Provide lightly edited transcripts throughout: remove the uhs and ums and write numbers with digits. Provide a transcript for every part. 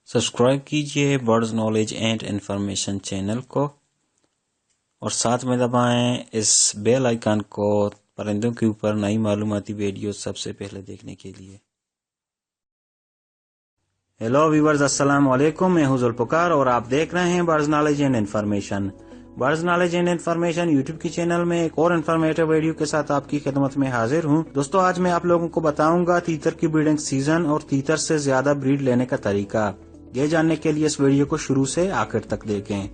Subscribe कीजिए birds knowledge and information channel को और साथ में दबाएं इस बेल आइकन को परिंदों के ऊपर नई मालूमाती वीडियो सबसे पहले देखने के लिए। हेलो व्यूवर्स, अस्सलाम वालेकुम। मैं हूं जुल्फकार और आप देख रहे हैं birds knowledge and information. Birds knowledge and information YouTube की चैनल में एक और इन्फॉर्मेटिव वीडियो के साथ आपकी खिदमत में हाजिर हूं। दोस्तों, आज मैं आप लोगों को बताऊंगा तीतर की ब्रीडिंग सीजन और तीतर से ज्यादा ब्रीड लेने का तरीका। ये जानने के लिए इस वीडियो को शुरू से आखिर तक देखें।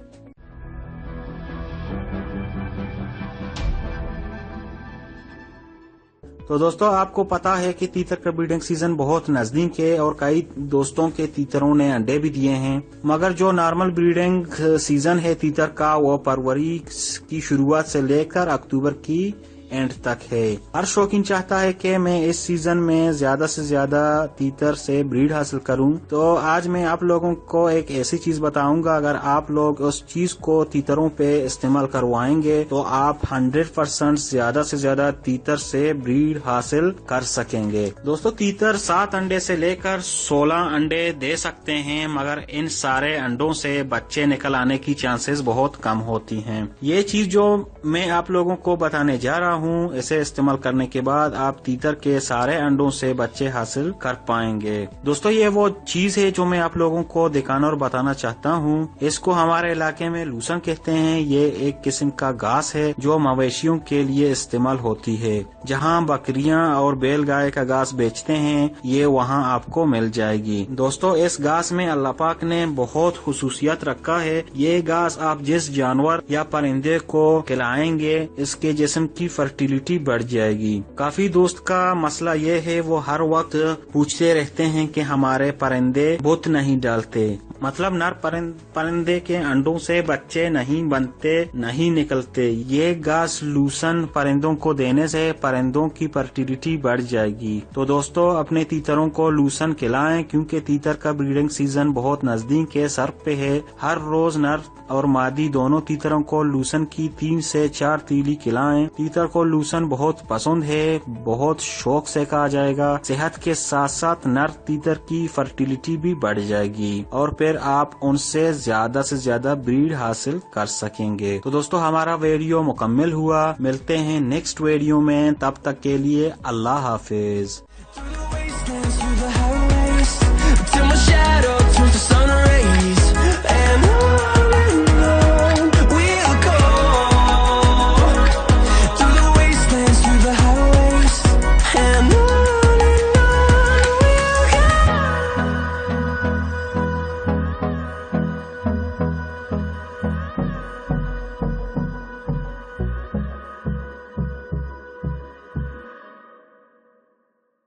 तो दोस्तों, आपको पता है कि तीतर का ब्रीडिंग सीजन बहुत नजदीक है और कई दोस्तों के तीतरों ने अंडे भी दिए हैं, मगर जो नॉर्मल ब्रीडिंग सीजन है तीतर का वो फरवरी की शुरुआत से लेकर अक्टूबर की एंड तक है। हर शौकीन चाहता है कि मैं इस सीजन में ज्यादा से ज्यादा तीतर से ब्रीड हासिल करूं, तो आज मैं आप लोगों को एक ऐसी चीज बताऊंगा, अगर आप लोग उस चीज को तीतरों पे इस्तेमाल करवाएंगे तो आप 100% ज्यादा से ज्यादा तीतर से ब्रीड हासिल कर सकेंगे। दोस्तों, तीतर 7 अंडे से लेकर 16 अंडे दे सकते हैं, मगर इन सारे अंडों से बच्चे निकल आने की चांसेस बहुत कम होती हैं। ये चीज जो मैं आप लोगों को बताने जा रहा हूँ, इसे इस्तेमाल करने के बाद आप तीतर के सारे अंडों से बच्चे हासिल कर पाएंगे। दोस्तों, ये वो चीज है जो मैं आप लोगों को दिखाना और बताना चाहता हूँ। इसको हमारे इलाके में लूसन कहते हैं। ये एक किस्म का घास है जो मवेशियों के लिए इस्तेमाल होती है। जहाँ बकरियां और बैल गाय का घास बेचते हैं, ये वहाँ आपको मिल जाएगी। दोस्तों, इस घास में अल्लाह पाक ने बहुत खुसूसियत रखा है। ये घास आप जिस जानवर या परिंदे को खिलाएंगे, इसके जिस्म की फर्टिलिटी बढ़ जाएगी। काफी दोस्त का मसला ये है, वो हर वक्त पूछते रहते हैं कि हमारे परिंदे बुत नहीं डालते, मतलब नर परिंदे के अंडों से बच्चे नहीं बनते, नहीं निकलते। ये घास लूसन परिंदों को देने से परिंदों की फर्टिलिटी बढ़ जाएगी। तो दोस्तों, अपने तीतरों को लूसन खिलाएं, क्योंकि तीतर का ब्रीडिंग सीजन बहुत नजदीक है, सर पे है। हर रोज नर और मादी दोनों तीतरों को लूसन की 3 से 4 तीली खिलाएं। तीतर को लूसन बहुत पसंद है, बहुत शौक से कहा जाएगा। सेहत के साथ साथ नर तीतर की फर्टिलिटी भी बढ़ जाएगी और फिर आप उनसे ज्यादा से ज्यादा ब्रीड हासिल कर सकेंगे। तो दोस्तों, हमारा वीडियो मुकम्मल हुआ। मिलते हैं नेक्स्ट वीडियो में, तब तक के लिए अल्लाह हाफिज। Till my shadow turns to sun rays and